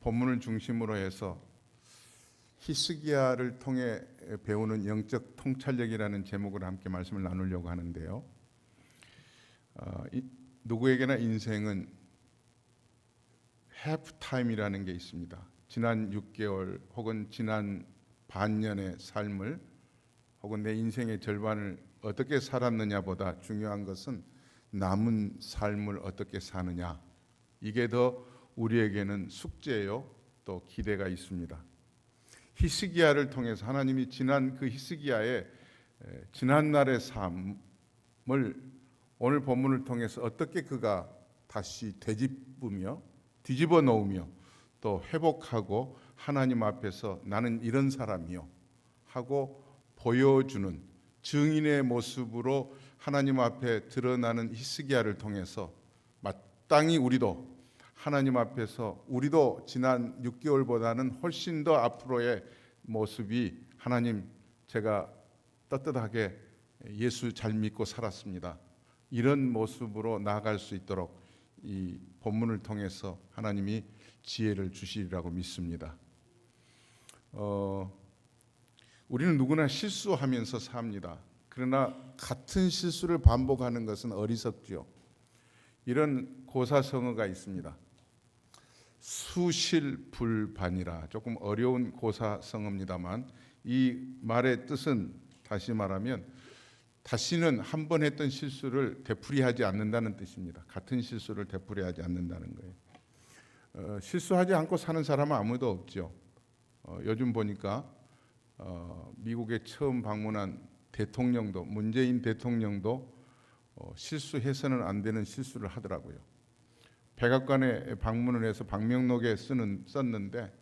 본문을 중심으로 해서 히스기야를 통해 배우는 영적 통찰력이라는 제목으로 함께 말씀을 나누려고 하는데요. 누구에게나 인생은 해프타임이라는 게 있습니다. 지난 6개월 혹은 지난 반년의 삶을 혹은 내 인생의 절반을 어떻게 살았느냐보다 중요한 것은 남은 삶을 어떻게 사느냐. 이게 더 우리에게는 숙제요, 또 기대가 있습니다. 히스기야를 통해서 하나님이 지난 그 히스기야의 지난날의 삶을 오늘 본문을 통해서 어떻게 그가 다시 되짚으며 뒤집어 놓으며 또 회복하고 하나님 앞에서 나는 이런 사람이요 하고 보여주는 증인의 모습으로 하나님 앞에 드러나는 히스기야를 통해서 마땅히 우리도 하나님 앞에서 우리도 지난 6개월보다는 훨씬 더 앞으로의 모습이 하나님 제가 떳떳하게 예수 잘 믿고 살았습니다. 이런 모습으로 나아갈 수 있도록 이 본문을 통해서 하나님이 지혜를 주시리라고 믿습니다. 우리는 누구나 실수하면서 삽니다. 그러나 같은 실수를 반복하는 것은 어리석지요. 이런 고사성어가 있습니다. 수실불반이라 조금 어려운 고사성어입니다만 이 말의 뜻은 다시 말하면 다시는 한 번 했던 실수를 되풀이하지 않는다는 뜻입니다. 같은 실수를 되풀이하지 않는다는 거예요. 실수하지 않고 사는 사람은 아무도 없죠. 요즘 보니까 미국에 처음 방문한 대통령도 문재인 대통령도 실수해서는 안 되는 실수를 하더라고요. 백악관에 방문을 해서 방명록에 썼는데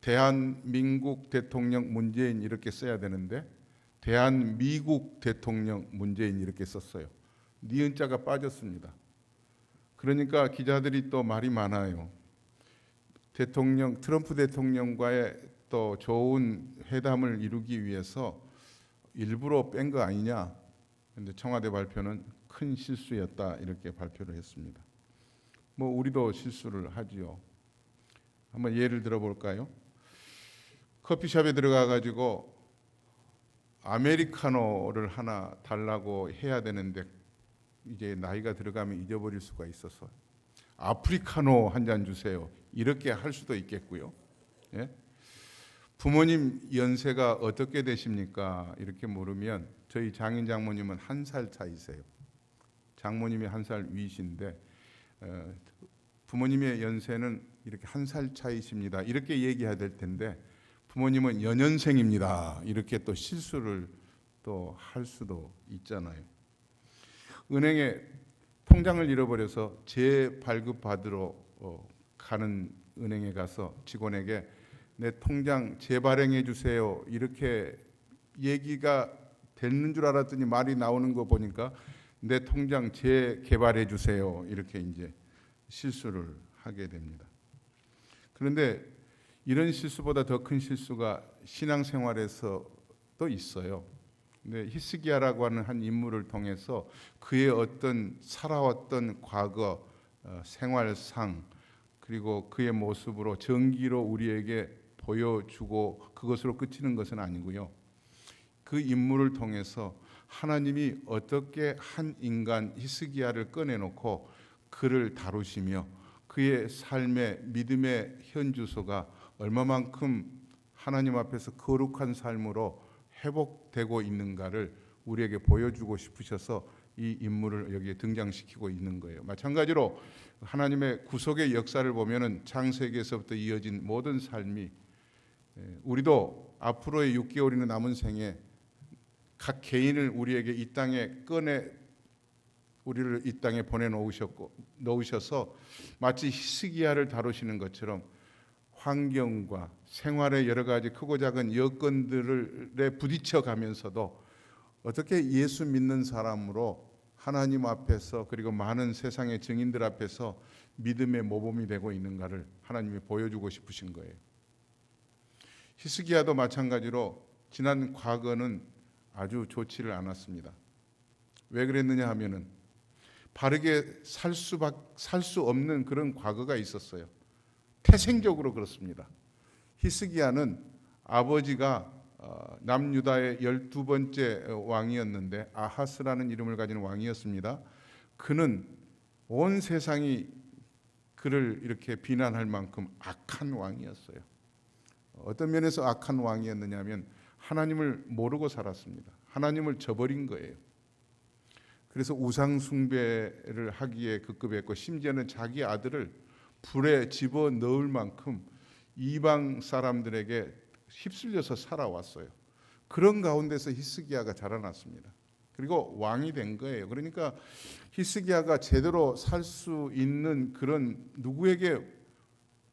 대한민국 대통령 문재인 이렇게 써야 되는데 대한미국 대통령 문재인 이렇게 썼어요. 니은자가 빠졌습니다. 그러니까 기자들이 또 말이 많아요. 트럼프 대통령과의 또 좋은 회담을 이루기 위해서 일부러 뺀 거 아니냐. 그런데 청와대 발표는 큰 실수였다 이렇게 발표를 했습니다. 우리도 실수를 하지요. 한번 예를 들어볼까요? 커피숍에 들어가 가지고 아메리카노를 하나 달라고 해야 되는데 이제 나이가 들어가면 잊어버릴 수가 있어서 아프리카노 한 잔 주세요. 이렇게 할 수도 있겠고요. 예? 부모님 연세가 어떻게 되십니까? 이렇게 물으면 저희 장인 장모님은 1살 차이세요. 장모님이 1살 위신데 부모님의 연세는 이렇게 1살 차이십니다. 이렇게 얘기해야 될 텐데 부모님은 연년생입니다. 이렇게 또 실수를 또 할 수도 있잖아요. 은행에 통장을 잃어버려서 재발급 받으러 가는 은행에 가서 직원에게 내 통장 재발행해 주세요. 이렇게 얘기가 되는 줄 알았더니 말이 나오는 거 보니까 내 통장 재개발해 주세요. 이렇게 이제 실수를 하게 됩니다. 그런데 이런 실수보다 더 큰 실수가 신앙생활에서도 있어요. 근데 히스기야라고 하는 한 인물을 통해서 그의 어떤 살아왔던 과거, 생활상 그리고 그의 모습으로 정기로 우리에게 보여주고 그것으로 그치는 것은 아니고요. 그 인물을 통해서 하나님이 어떻게 한 인간 히스기야를 꺼내놓고 그를 다루시며 그의 삶의 믿음의 현주소가 얼마만큼 하나님 앞에서 거룩한 삶으로 회복되고 있는가를 우리에게 보여주고 싶으셔서 이 인물을 여기에 등장시키고 있는 거예요. 마찬가지로 하나님의 구속의 역사를 보면은 창세기에서부터 이어진 모든 삶이 우리도 앞으로의 6개월이나 남은 생에 각 개인을 우리에게 이 땅에 우리를 이 땅에 놓으셔서 마치 히스기야를 다루시는 것처럼 환경과 생활의 여러 가지 크고 작은 여건들에 부딪혀 가면서도 어떻게 예수 믿는 사람으로 하나님 앞에서 그리고 많은 세상의 증인들 앞에서 믿음의 모범이 되고 있는가를 하나님이 보여주고 싶으신 거예요. 히스기야도 마찬가지로 지난 과거는 아주 좋지를 않았습니다. 왜 그랬느냐 하면은 바르게 살 수 없는 그런 과거가 있었어요. 태생적으로 그렇습니다. 히스기야는 아버지가 남유다의 12번째 왕이었는데 아하스라는 이름을 가진 왕이었습니다. 그는 온 세상이 그를 이렇게 비난할 만큼 악한 왕이었어요. 어떤 면에서 악한 왕이었느냐 하면 하나님을 모르고 살았습니다. 하나님을 저버린 거예요. 그래서 우상 숭배를 하기에 급급했고 심지어는 자기 아들을 불에 집어넣을 만큼 이방 사람들에게 휩쓸려서 살아왔어요. 그런 가운데서 히스기야가 자라났습니다. 그리고 왕이 된 거예요. 그러니까 히스기야가 제대로 살 수 있는 그런, 누구에게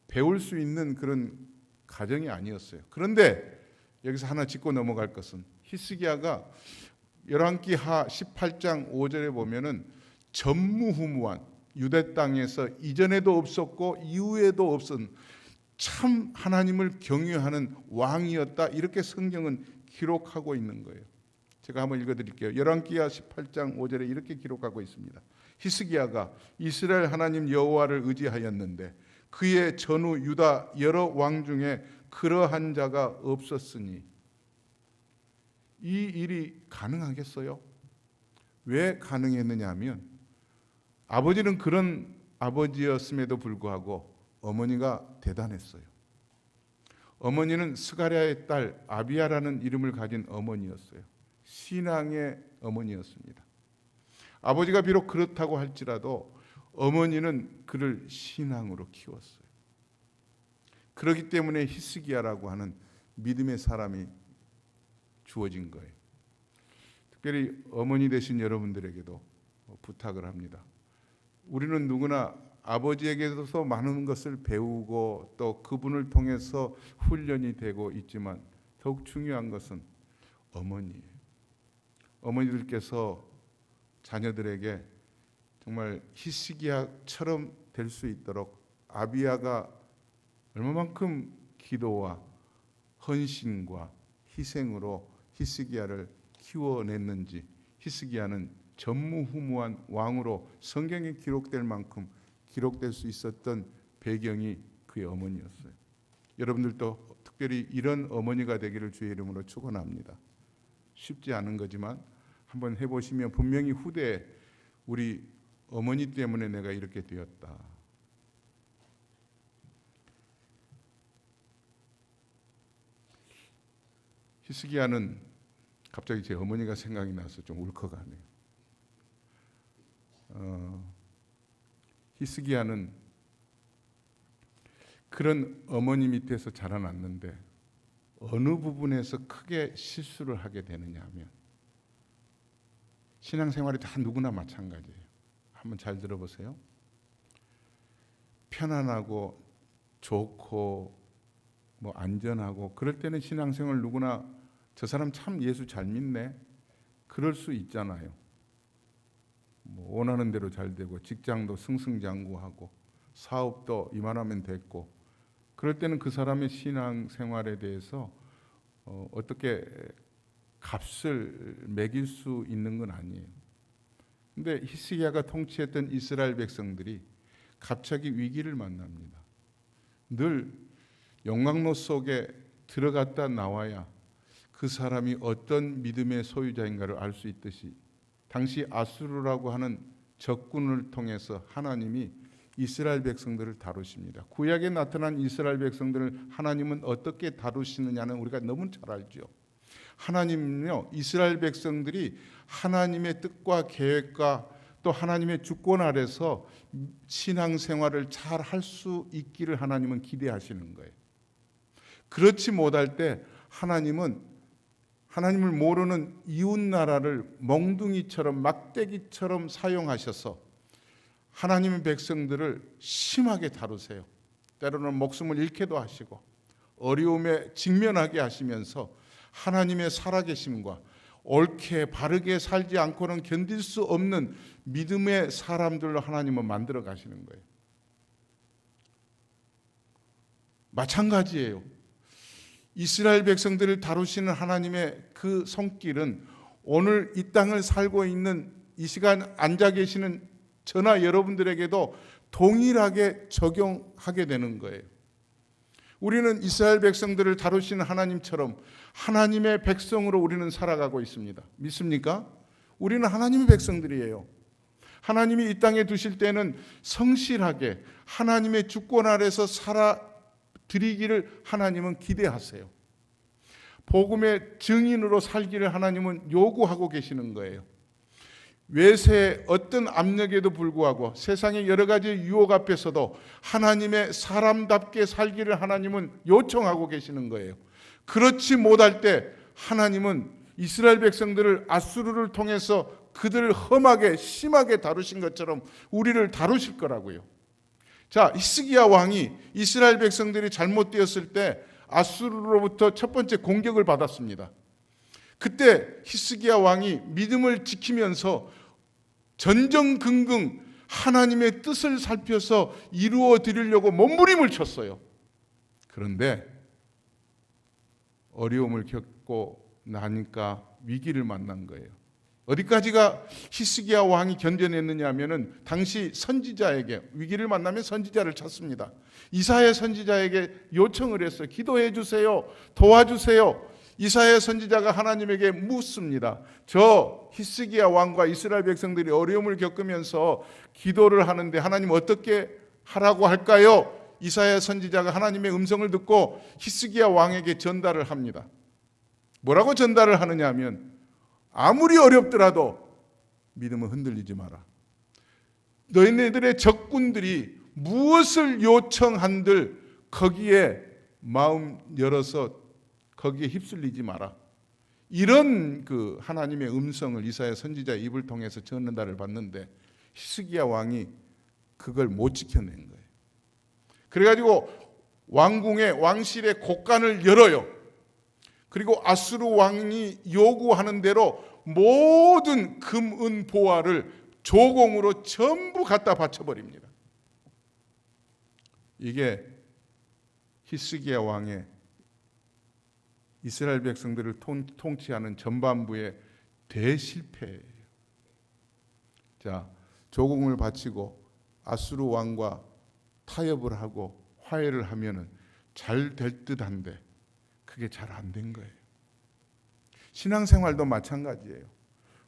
배울 수 있는 그런 가정이 아니었어요. 그런데 여기서 하나 짚고 넘어갈 것은 히스기야가 열왕기하 18장 5절에 보면은 전무후무한, 유대 땅에서 이전에도 없었고 이후에도 없은 참 하나님을 경외하는 왕이었다, 이렇게 성경은 기록하고 있는 거예요. 제가 한번 읽어드릴게요. 열왕기하 18장 5절에 이렇게 기록하고 있습니다. 히스기야가 이스라엘 하나님 여호와를 의지하였는데 그의 전후 유다 여러 왕 중에 그러한 자가 없었으니. 이 일이 가능하겠어요? 왜 가능했느냐 하면 아버지는 그런 아버지였음에도 불구하고 어머니가 대단했어요. 어머니는 스가랴의 딸 아비야라는 이름을 가진 어머니였어요. 신앙의 어머니였습니다. 아버지가 비록 그렇다고 할지라도 어머니는 그를 신앙으로 키웠어요. 그렇기 때문에 히스기야라고 하는 믿음의 사람이 주어진 거예요. 특별히 어머니 되신 여러분들에게도 부탁을 합니다. 우리는 누구나 아버지에게서 많은 것을 배우고 또 그분을 통해서 훈련이 되고 있지만 더욱 중요한 것은 어머니예요. 어머니들께서 자녀들에게 정말 히스기야처럼 될 수 있도록 아비야가 얼마만큼 기도와 헌신과 희생으로 히스기야를 키워냈는지, 히스기야는 전무후무한 왕으로 성경에 기록될 만큼 기록될 수 있었던 배경이 그의 어머니였어요. 여러분들도 특별히 이런 어머니가 되기를 주의 이름으로 축원합니다. 쉽지 않은 거지만 한번 해보시면 분명히 후대에 우리 어머니 때문에 내가 이렇게 되었다. 히스기야는 갑자기 제 어머니가 생각이 나서 좀 울컥하네요. 히스기야는 그런 어머니 밑에서 자라났는데 어느 부분에서 크게 실수를 하게 되느냐 하면 신앙생활이 다 누구나 마찬가지예요. 한번 잘 들어보세요. 편안하고 좋고 뭐 안전하고 그럴 때는 신앙생활 누구나 저 사람 참 예수 잘 믿네, 그럴 수 있잖아요. 뭐 원하는 대로 잘 되고 직장도 승승장구하고 사업도 이만하면 됐고, 그럴 때는 그 사람의 신앙생활에 대해서 어떻게 값을 매길 수 있는 건 아니에요. 근데 히스기야가 통치했던 이스라엘 백성들이 갑자기 위기를 만납니다. 늘 용광로 속에 들어갔다 나와야 그 사람이 어떤 믿음의 소유자인가를 알 수 있듯이 당시 아수르라고 하는 적군을 통해서 하나님이 이스라엘 백성들을 다루십니다. 구약에 나타난 이스라엘 백성들을 하나님은 어떻게 다루시느냐는 우리가 너무 잘 알죠. 하나님은요, 이스라엘 백성들이 하나님의 뜻과 계획과 또 하나님의 주권 아래서 신앙생활을 잘 할 수 있기를 하나님은 기대하시는 거예요. 그렇지 못할 때 하나님을 모르는 이웃 나라를 멍둥이처럼 막대기처럼 사용하셔서 하나님의 백성들을 심하게 다루세요. 때로는 목숨을 잃게도 하시고 어려움에 직면하게 하시면서 하나님의 살아계심과 옳게 바르게 살지 않고는 견딜 수 없는 믿음의 사람들로 하나님은 만들어 가시는 거예요. 마찬가지예요. 이스라엘 백성들을 다루시는 하나님의 그 손길은 오늘 이 땅을 살고 있는 이 시간 앉아 계시는 저나 여러분들에게도 동일하게 적용하게 되는 거예요. 우리는 이스라엘 백성들을 다루시는 하나님처럼 하나님의 백성으로 우리는 살아가고 있습니다. 믿습니까? 우리는 하나님의 백성들이에요. 하나님이 이 땅에 두실 때는 성실하게 하나님의 주권 아래서 살아드리기를 하나님은 기대하세요. 복음의 증인으로 살기를 하나님은 요구하고 계시는 거예요. 외세의 어떤 압력에도 불구하고 세상의 여러 가지 유혹 앞에서도 하나님의 사람답게 살기를 하나님은 요청하고 계시는 거예요. 그렇지 못할 때 하나님은 이스라엘 백성들을 아수르를 통해서 그들을 험하게 심하게 다루신 것처럼 우리를 다루실 거라고요. 자, 히스기야 왕이 이스라엘 백성들이 잘못되었을 때 아수르로부터 첫 번째 공격을 받았습니다. 그때 히스기야 왕이 믿음을 지키면서 전전긍긍 하나님의 뜻을 살펴서 이루어 드리려고 몸부림을 쳤어요. 그런데 어려움을 겪고 나니까 위기를 만난 거예요. 어디까지가 히스기야 왕이 견뎌냈느냐 하면은 당시 선지자에게 위기를 만나면 선지자를 찾습니다. 이사야 선지자에게 요청을 했어요. 기도해 주세요. 도와주세요. 이사야 선지자가 하나님에게 묻습니다. 저 히스기야 왕과 이스라엘 백성들이 어려움을 겪으면서 기도를 하는데 하나님 어떻게 하라고 할까요? 이사야 선지자가 하나님의 음성을 듣고 히스기야 왕에게 전달을 합니다. 뭐라고 전달을 하느냐 하면 아무리 어렵더라도 믿음은 흔들리지 마라. 너희네들의 적군들이 무엇을 요청한들 거기에 마음 열어서 거기에 휩쓸리지 마라. 이런 그 하나님의 음성을 이사야 선지자의 입을 통해서 전달을 받는데 히스기야 왕이 그걸 못 지켜낸 거예요. 그래가지고 왕궁의 왕실의 곳간을 열어요. 그리고 아수르 왕이 요구하는 대로 모든 금, 은, 보화를 조공으로 전부 갖다 바쳐버립니다. 이게 히스기야 왕의 이스라엘 백성들을 통치하는 전반부의 대실패예요. 자, 조공을 바치고 아수르 왕과 타협을 하고 화해를 하면은 잘 될 듯한데 그게 잘 안 된 거예요. 신앙생활도 마찬가지예요.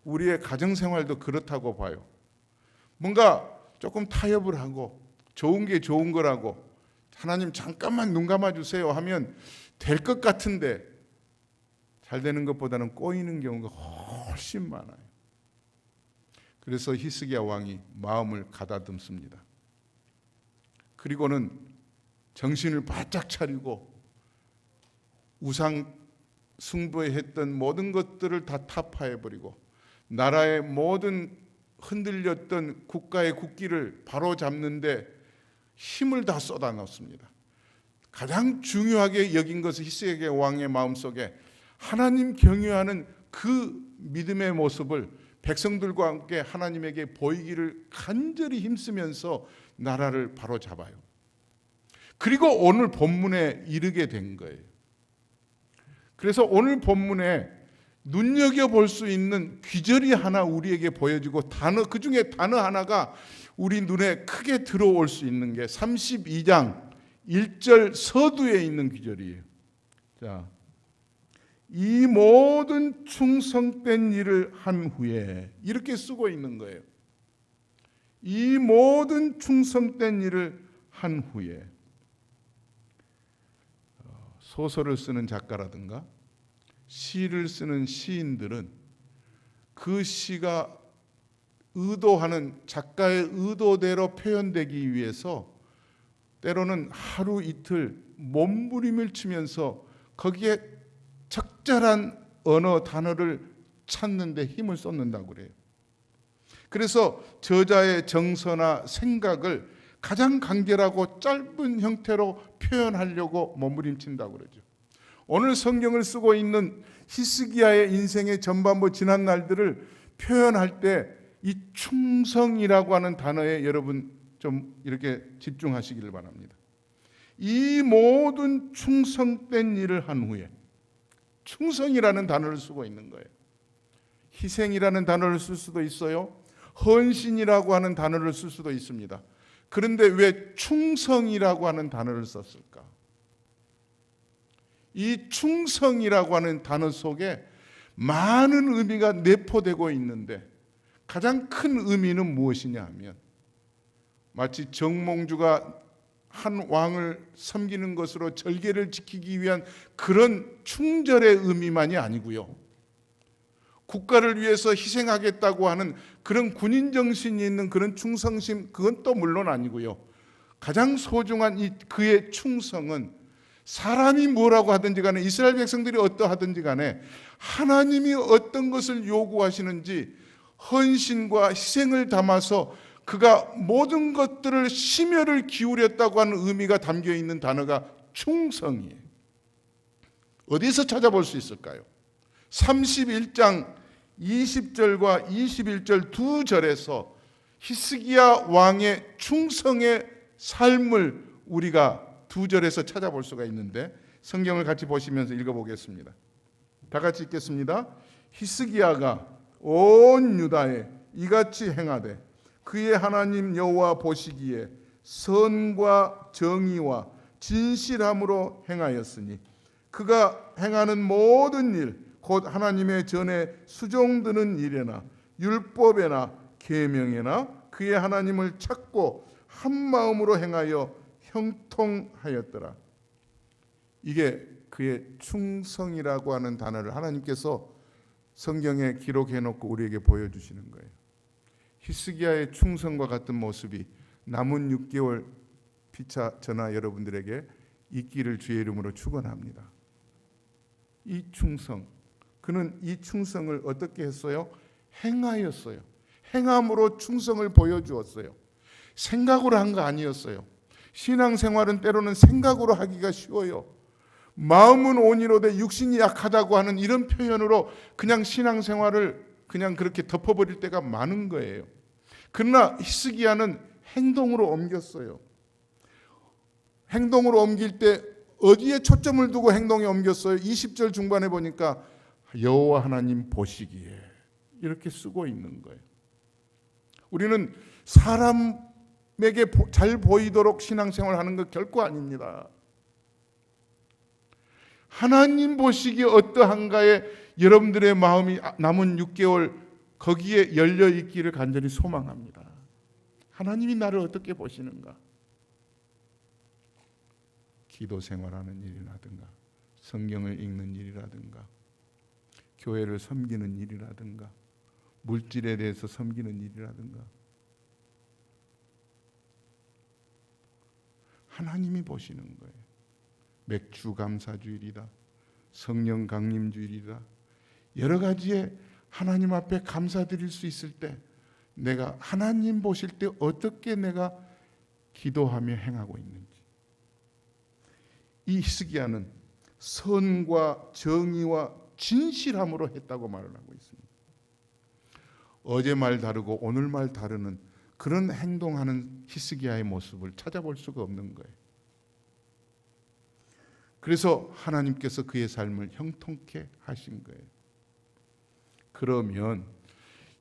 우리의 가정생활도 그렇다고 봐요. 뭔가 조금 타협을 하고 좋은 게 좋은 거라고 하나님 잠깐만 눈 감아주세요 하면 될 것 같은데 잘 되는 것보다는 꼬이는 경우가 훨씬 많아요. 그래서 히스기야 왕이 마음을 가다듬습니다. 그리고는 정신을 바짝 차리고 우상 숭배에 했던 모든 것들을 다 타파해버리고 나라의 모든 흔들렸던 국가의 국기를 바로잡는데 힘을 다 쏟아 넣습니다. 가장 중요하게 여긴 것은 히스기야 왕의 마음속에 하나님 경외하는 그 믿음의 모습을 백성들과 함께 하나님에게 보이기를 간절히 힘쓰면서 나라를 바로잡아요. 그리고 오늘 본문에 이르게 된 거예요. 그래서 오늘 본문에 눈여겨볼 수 있는 귀절이 하나 우리에게 보여지고 그 중에 단어 하나가 우리 눈에 크게 들어올 수 있는 게 32장 1절 서두에 있는 귀절이에요. 자, 이 모든 충성된 일을 한 후에 이렇게 쓰고 있는 거예요. 이 모든 충성된 일을 한 후에 소설을 쓰는 작가라든가 시를 쓰는 시인들은 그 시가 의도하는 작가의 의도대로 표현되기 위해서 때로는 하루 이틀 몸부림을 치면서 거기에 적절한 언어 단어를 찾는 데 힘을 쏟는다고 그래요. 그래서 저자의 정서나 생각을 가장 간결하고 짧은 형태로 표현하려고 몸부림친다고 그러죠. 오늘 성경을 쓰고 있는 히스기야의 인생의 전반부 지난 날들을 표현할 때 이 충성이라고 하는 단어에 여러분 좀 이렇게 집중하시기를 바랍니다. 이 모든 충성된 일을 한 후에 충성이라는 단어를 쓰고 있는 거예요. 희생이라는 단어를 쓸 수도 있어요. 헌신이라고 하는 단어를 쓸 수도 있습니다. 그런데 왜 충성이라고 하는 단어를 썼을까? 이 충성이라고 하는 단어 속에 많은 의미가 내포되고 있는데 가장 큰 의미는 무엇이냐 하면 마치 정몽주가 한 왕을 섬기는 것으로 절개를 지키기 위한 그런 충절의 의미만이 아니고요. 국가를 위해서 희생하겠다고 하는 그런 군인 정신이 있는 그런 충성심, 그건 또 물론 아니고요. 가장 소중한 그의 충성은 사람이 뭐라고 하든지 간에, 이스라엘 백성들이 어떠하든지 간에 하나님이 어떤 것을 요구하시는지 헌신과 희생을 담아서 그가 모든 것들을 심혈을 기울였다고 하는 의미가 담겨 있는 단어가 충성이에요. 어디서 찾아볼 수 있을까요? 31장 20절과 21절 두 절에서 히스기야 왕의 충성의 삶을 우리가 두 절에서 찾아볼 수가 있는데, 성경을 같이 보시면서 읽어보겠습니다. 다 같이 읽겠습니다. 히스기야가 온 유다에 이같이 행하되 그의 하나님 여호와 보시기에 선과 정의와 진실함으로 행하였으니 그가 행하는 모든 일 곧 하나님의 전에 수종드는 일에나 율법에나 계명에나 그의 하나님을 찾고 한 마음으로 행하여 형통하였더라. 이게 그의 충성이라고 하는 단어를 하나님께서 성경에 기록해 놓고 우리에게 보여주시는 거예요. 히스기야의 충성과 같은 모습이 남은 6개월 피차 저나 여러분들에게 있기를 주의 이름으로 축원합니다. 이 충성, 그는 이 충성을 어떻게 했어요? 행하였어요. 행함으로 충성을 보여주었어요. 생각으로 한 거 아니었어요. 신앙생활은 때로는 생각으로 하기가 쉬워요. 마음은 온이로되 육신이 약하다고 하는 이런 표현으로 그냥 신앙생활을 그냥 그렇게 덮어버릴 때가 많은 거예요. 그러나 히스기야는 행동으로 옮겼어요. 행동으로 옮길 때 어디에 초점을 두고 행동에 옮겼어요? 20절 중반에 보니까 여호와 하나님 보시기에 이렇게 쓰고 있는 거예요. 우리는 사람에게 잘 보이도록 신앙생활을 하는 것 결코 아닙니다. 하나님 보시기에 어떠한가에 여러분들의 마음이 남은 6개월 거기에 열려 있기를 간절히 소망합니다. 하나님이 나를 어떻게 보시는가? 기도 생활하는 일이라든가 성경을 읽는 일이라든가 교회를 섬기는 일이라든가 물질에 대해서 섬기는 일이라든가 하나님이 보시는 거예요. 맥주 감사주일이다, 성령 강림주일이다, 여러 가지에 하나님 앞에 감사드릴 수 있을 때 내가 하나님 보실 때 어떻게 내가 기도하며 행하고 있는지. 이 히스기야는 선과 정의와 진실함으로 했다고 말을 하고 있습니다. 어제 말 다르고 오늘 말 다르는 그런 행동하는 히스기야의 모습을 찾아볼 수가 없는 거예요. 그래서 하나님께서 그의 삶을 형통케 하신 거예요. 그러면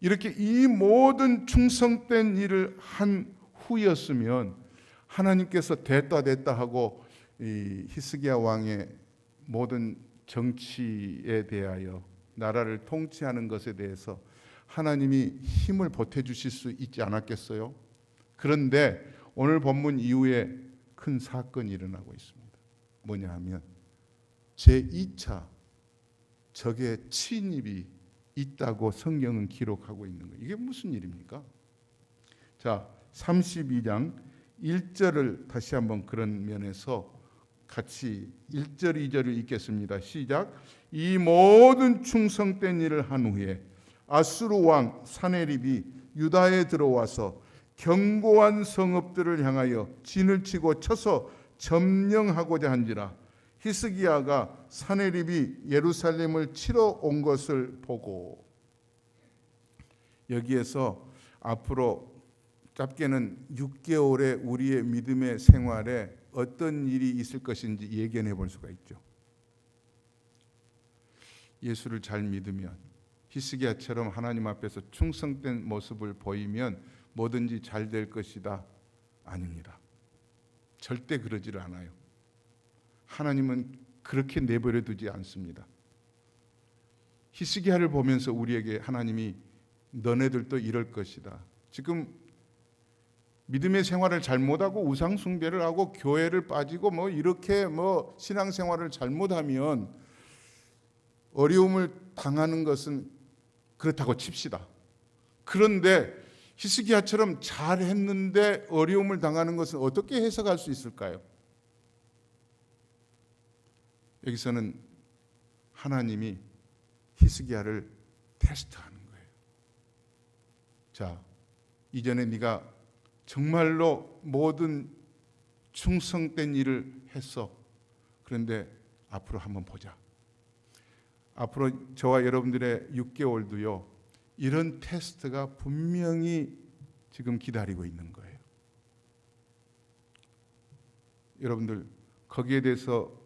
이렇게 이 모든 충성된 일을 한 후였으면 하나님께서 됐다 하고 이 히스기야 왕의 모든 정치에 대하여 나라를 통치하는 것에 대해서 하나님이 힘을 보태주실 수 있지 않았겠어요? 그런데 오늘 본문 이후에 큰 사건이 일어나고 있습니다. 뭐냐 하면 제2차 적의 침입이 있다고 성경은 기록하고 있는 거예요. 이게 무슨 일입니까? 자, 32장 1절을 다시 한번 그런 면에서 같이 1절 2절을 읽겠습니다. 시작. 이 모든 충성된 일을 한 후에 아수르 왕 사네립이 유다에 들어와서 견고한 성읍들을 향하여 진을 치고 쳐서 점령하고자 한지라. 히스기야가 사네립이 예루살렘을 치러 온 것을 보고, 여기에서 앞으로 짧게는 6개월의 우리의 믿음의 생활에 어떤 일이 있을 것인지 예견해 볼 수가 있죠. 예수를 잘 믿으면, 히스기야처럼 하나님 앞에서 충성된 모습을 보이면 뭐든지 잘 될 것이다. 아닙니다. 절대 그러지를 않아요. 하나님은 그렇게 내버려 두지 않습니다. 히스기야를 보면서 우리에게 하나님이 너네들도 이럴 것이다. 지금 믿음의 생활을 잘못하고 우상 숭배를 하고 교회를 빠지고 이렇게 신앙생활을 잘못하면 어려움을 당하는 것은 그렇다고 칩시다. 그런데 히스기야처럼 잘했는데 어려움을 당하는 것은 어떻게 해석할 수 있을까요? 여기서는 하나님이 히스기야를 테스트하는 거예요. 자, 이전에 네가 정말로 모든 충성된 일을 했어. 그런데 앞으로 한번 보자. 앞으로 저와 여러분들의 6개월도요, 이런 테스트가 분명히 지금 기다리고 있는 거예요. 여러분들, 거기에 대해서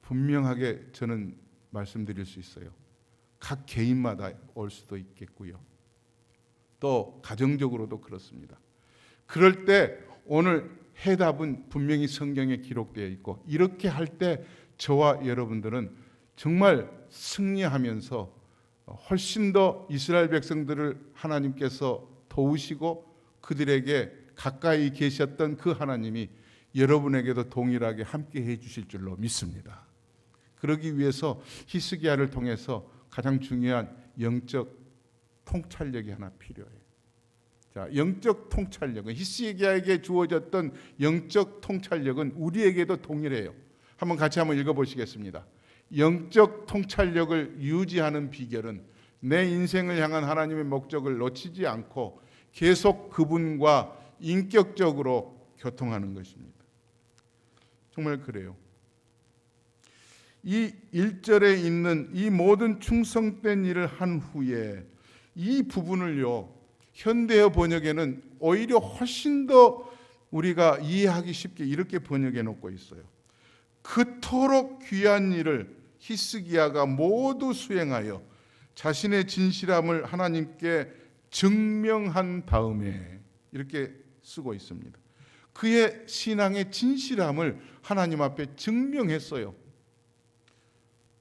분명하게 저는 말씀드릴 수 있어요. 각 개인마다 올 수도 있겠고요. 또 가정적으로도 그렇습니다. 그럴 때 오늘 해답은 분명히 성경에 기록되어 있고, 이렇게 할 때 저와 여러분들은 정말 승리하면서 훨씬 더 이스라엘 백성들을 하나님께서 도우시고 그들에게 가까이 계셨던 그 하나님이 여러분에게도 동일하게 함께 해 주실 줄로 믿습니다. 그러기 위해서 히스기야를 통해서 가장 중요한 영적 통찰력이 하나 필요해요. 자, 영적 통찰력은, 히스기야에게 주어졌던 영적 통찰력은 우리에게도 동일해요. 같이 읽어보시겠습니다. 영적 통찰력을 유지하는 비결은 내 인생을 향한 하나님의 목적을 놓치지 않고 계속 그분과 인격적으로 교통하는 것입니다. 정말 그래요. 이 1절에 있는 이 모든 충성된 일을 한 후에 이 부분을요, 현대어 번역에는 오히려 훨씬 더 우리가 이해하기 쉽게 이렇게 번역해 놓고 있어요. 그토록 귀한 일을 히스기야가 모두 수행하여 자신의 진실함을 하나님께 증명한 다음에, 이렇게 쓰고 있습니다. 그의 신앙의 진실함을 하나님 앞에 증명했어요.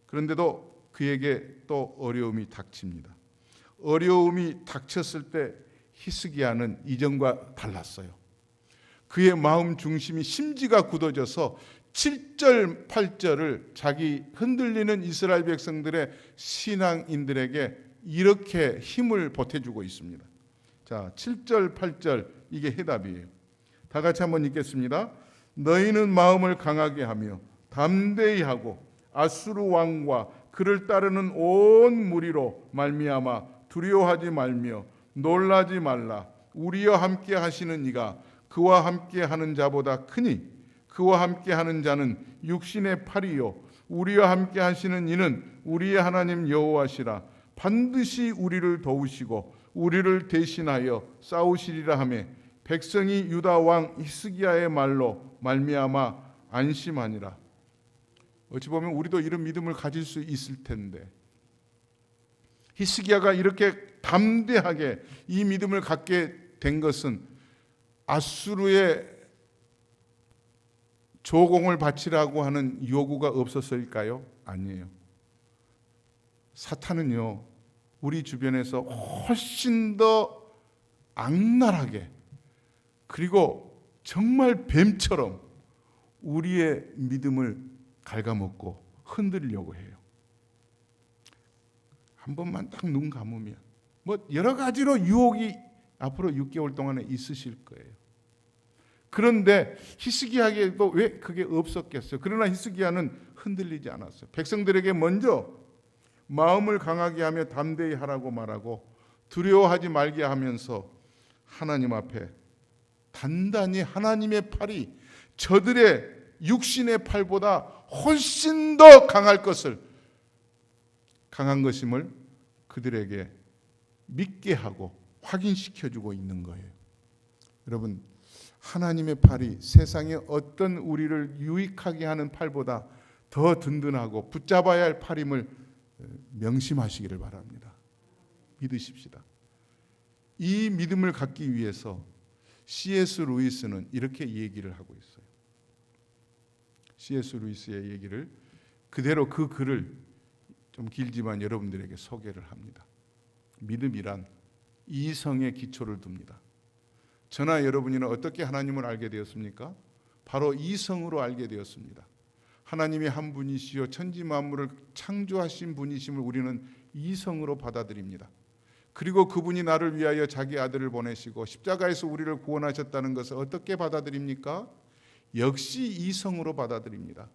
그런데도 그에게 또 어려움이 닥칩니다. 어려움이 닥쳤을 때 히스기야는 이전과 달랐어요. 그의 마음 중심이, 심지가 굳어져서 7절, 8절을 자기 흔들리는 이스라엘 백성들의 신앙인들에게 이렇게 힘을 보태주고 있습니다. 자, 7절, 8절, 이게 해답이에요. 다 같이 한번 읽겠습니다. 너희는 마음을 강하게 하며 담대히 하고 아수르 왕과 그를 따르는 온 무리로 말미암아 두려워하지 말며 놀라지 말라. 우리와 함께 하시는 이가 그와 함께 하는 자보다 크니 그와 함께 하는 자는 육신의 팔이요 우리와 함께 하시는 이는 우리의 하나님 여호와시라. 반드시 우리를 도우시고 우리를 대신하여 싸우시리라 하며 백성이 유다 왕 히스기야의 말로 말미암아 안심하니라. 어찌 보면 우리도 이런 믿음을 가질 수 있을 텐데, 히스기야가 이렇게 담대하게 이 믿음을 갖게 된 것은 아수르의 조공을 바치라고 하는 요구가 없었을까요? 아니에요. 사탄은요, 우리 주변에서 훨씬 더 악랄하게, 그리고 정말 뱀처럼 우리의 믿음을 갉아먹고 흔들려고 해요. 한 번만 딱 눈 감으면 여러 가지로 유혹이 앞으로 6개월 동안에 있으실 거예요. 그런데 히스기야에게도 왜 그게 없었겠어요? 그러나 히스기야는 흔들리지 않았어요. 백성들에게 먼저 마음을 강하게 하며 담대히 하라고 말하고 두려워하지 말게 하면서 하나님 앞에 단단히 하나님의 팔이 저들의 육신의 팔보다 훨씬 더 강한 것임을 그들에게 믿게 하고 확인시켜주고 있는 거예요. 여러분, 하나님의 팔이 세상에 어떤 우리를 유익하게 하는 팔보다 더 든든하고 붙잡아야 할 팔임을 명심하시기를 바랍니다. 믿으십시다. 이 믿음을 갖기 위해서 C.S. 루이스는 이렇게 얘기를 하고 있어요. C.S. 루이스의 얘기를 그대로 그 글을 좀 길지만 여러분들에게 소개를 합니다. 믿음이란 이성의 기초를 둡니다. 저나 여러분이는 어떻게 하나님을 알게 되었습니까? 바로 이성으로 알게 되었습니다. 하나님이 한 분이시요 천지 만물을 창조하신 분이심을 우리는 이성으로 받아들입니다. 그리고 그분이 나를 위하여 자기 아들을 보내시고 십자가에서 우리를 구원하셨다는 것을 어떻게 받아들입니까? 역시 이성으로 받아들입니다.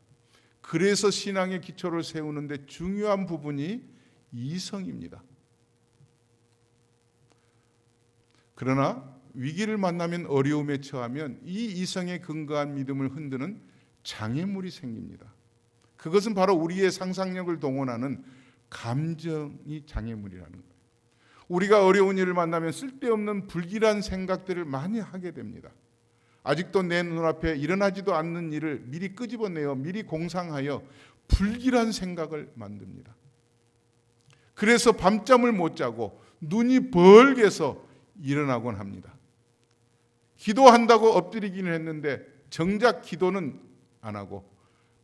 그래서 신앙의 기초를 세우는데 중요한 부분이 이성입니다. 그러나 위기를 만나면, 어려움에 처하면 이 이성에 근거한 믿음을 흔드는 장애물이 생깁니다. 그것은 바로 우리의 상상력을 동원하는 감정이 장애물이라는 거예요. 우리가 어려운 일을 만나면 쓸데없는 불길한 생각들을 많이 하게 됩니다. 아직도 내 눈앞에 일어나지도 않는 일을 미리 끄집어내어 미리 공상하여 불길한 생각을 만듭니다. 그래서 밤잠을 못 자고 눈이 벌게서 일어나곤 합니다. 기도한다고 엎드리기는 했는데 정작 기도는 안 하고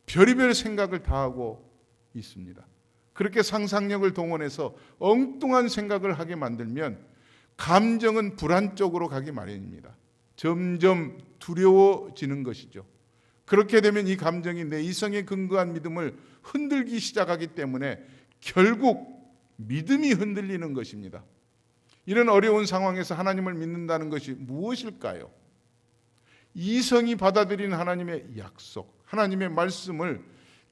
별의별 생각을 다 하고 있습니다. 그렇게 상상력을 동원해서 엉뚱한 생각을 하게 만들면 감정은 불안 쪽으로 가기 마련입니다. 점점 두려워지는 것이죠. 그렇게 되면 이 감정이 내 이성에 근거한 믿음을 흔들기 시작하기 때문에 결국 믿음이 흔들리는 것입니다. 이런 어려운 상황에서 하나님을 믿는다는 것이 무엇일까요? 이성이 받아들인 하나님의 약속, 하나님의 말씀을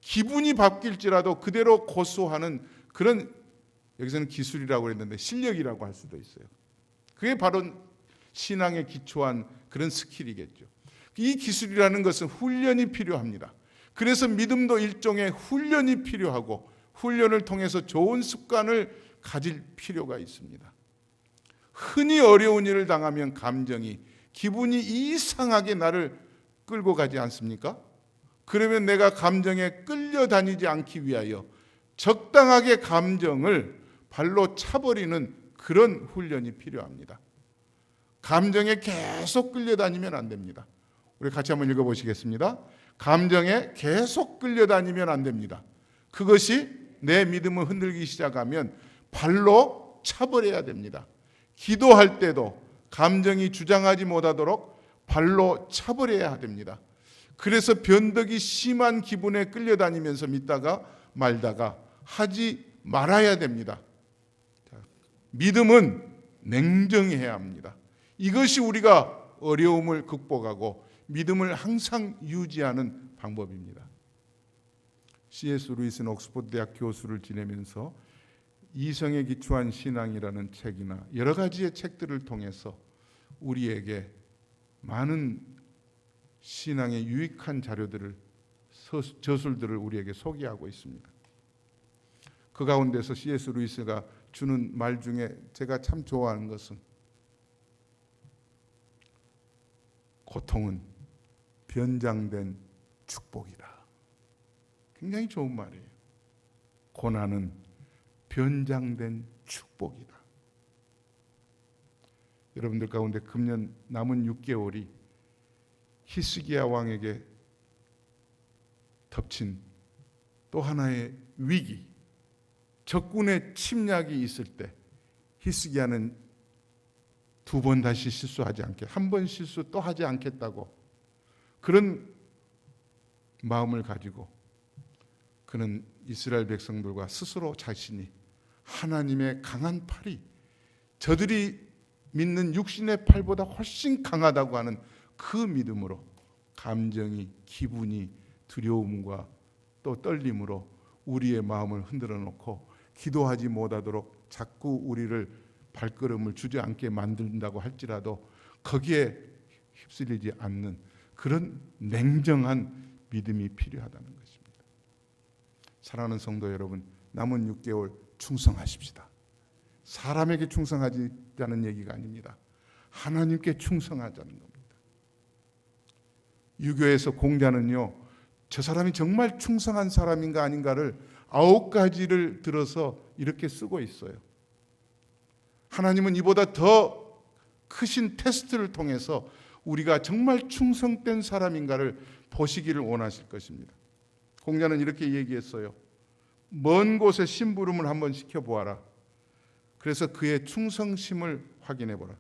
기분이 바뀔지라도 그대로 고수하는 그런, 여기서는 기술이라고 했는데 실력이라고 할 수도 있어요. 그게 바로 신앙에 기초한 그런 스킬이겠죠. 이 기술이라는 것은 훈련이 필요합니다. 그래서 믿음도 일종의 훈련이 필요하고 훈련을 통해서 좋은 습관을 가질 필요가 있습니다. 흔히 어려운 일을 당하면 감정이, 기분이 이상하게 나를 끌고 가지 않습니까? 그러면 내가 감정에 끌려다니지 않기 위하여 적당하게 감정을 발로 차버리는 그런 훈련이 필요합니다. 감정에 계속 끌려다니면 안 됩니다. 우리 같이 한번 읽어보시겠습니다. 감정에 계속 끌려다니면 안 됩니다. 그것이 내 믿음을 흔들기 시작하면 발로 차버려야 됩니다. 기도할 때도 감정이 주장하지 못하도록 발로 차버려야 됩니다. 그래서 변덕이 심한 기분에 끌려다니면서 믿다가 말다가 하지 말아야 됩니다. 믿음은 냉정해야 합니다. 이것이 우리가 어려움을 극복하고 믿음을 항상 유지하는 방법입니다. C.S. 루이스는 옥스퍼드 대학 교수를 지내면서 이성에 기초한 신앙이라는 책이나 여러 가지의 책들을 통해서 우리에게 많은 신앙의 유익한 자료들을, 저술들을 우리에게 소개하고 있습니다. 그 가운데서 C.S. 루이스가 주는 말 중에 제가 참 좋아하는 것은 고통은 변장된 축복이다. 굉장히 좋은 말이에요. 고난은 변장된 축복이다. 여러분들 가운데 금년 남은 6개월이 히스기야 왕에게 덮친 또 하나의 위기, 적군의 침략이 있을 때 히스기야는 두 번 다시 실수하지 않겠다, 한 번 실수 또 하지 않겠다고 그런 마음을 가지고 그는 이스라엘 백성들과 스스로 자신이 하나님의 강한 팔이 저들이 믿는 육신의 팔보다 훨씬 강하다고 하는 그 믿음으로 감정이, 기분이, 두려움과 또 떨림으로 우리의 마음을 흔들어 놓고 기도하지 못하도록 자꾸 우리를 발걸음을 주저앉게 만든다고 할지라도 거기에 휩쓸리지 않는 그런 냉정한 믿음이 필요하다는 것입니다. 사랑하는 성도 여러분, 남은 6개월 충성하십시다. 사람에게 충성하자는 얘기가 아닙니다. 하나님께 충성하자는 겁니다. 유교에서 공자는요, 저 사람이 정말 충성한 사람인가 아닌가를 9가지를 들어서 이렇게 쓰고 있어요. 하나님은 이보다 더 크신 테스트를 통해서 우리가 정말 충성된 사람인가를 보시기를 원하실 것입니다. 공자는 이렇게 얘기했어요. 먼 곳에 심부름을 한번 시켜보아라. 그래서 그의 충성심을 확인해보라.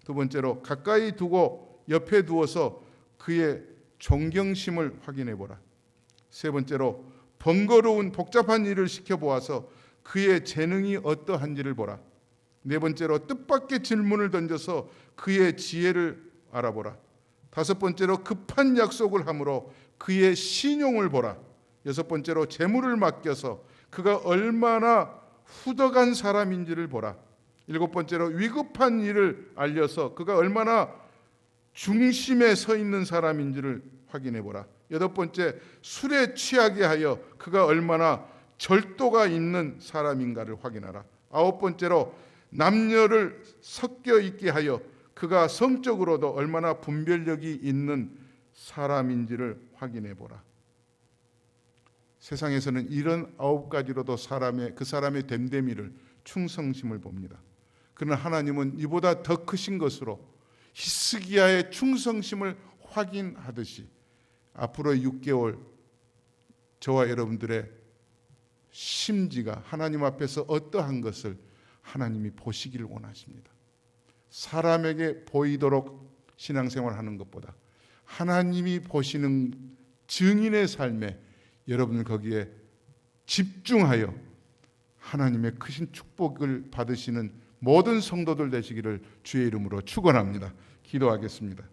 두 번째로 가까이 두고 옆에 두어서 그의 존경심을 확인해보라. 세 번째로 번거로운 복잡한 일을 시켜보아서 그의 재능이 어떠한지를 보라. 네 번째로 뜻밖의 질문을 던져서 그의 지혜를 알아보라. 다섯 번째로 급한 약속을 함으로 그의 신용을 보라. 여섯 번째로 재물을 맡겨서 그가 얼마나 후덕한 사람인지를 보라. 일곱 번째로 위급한 일을 알려서 그가 얼마나 중심에 서 있는 사람인지를 확인해 보라. 여덟 번째, 술에 취하게 하여 그가 얼마나 절도가 있는 사람인가를 확인하라. 아홉 번째로 남녀를 섞여 있게 하여 그가 성적으로도 얼마나 분별력이 있는 사람인지를 확인해 보라. 세상에서는 이런 아홉 가지로도 그 사람의 됨됨이를, 충성심을 봅니다. 그러나 하나님은 이보다 더 크신 것으로 히스기야의 충성심을 확인하듯이 앞으로 6개월 저와 여러분들의 심지가 하나님 앞에서 어떠한 것을 하나님이 보시기를 원하십니다. 사람에게 보이도록 신앙생활하는 것보다 하나님이 보시는 증인의 삶에 여러분은 거기에 집중하여 하나님의 크신 축복을 받으시는 모든 성도들 되시기를 주의 이름으로 축원합니다. 기도하겠습니다.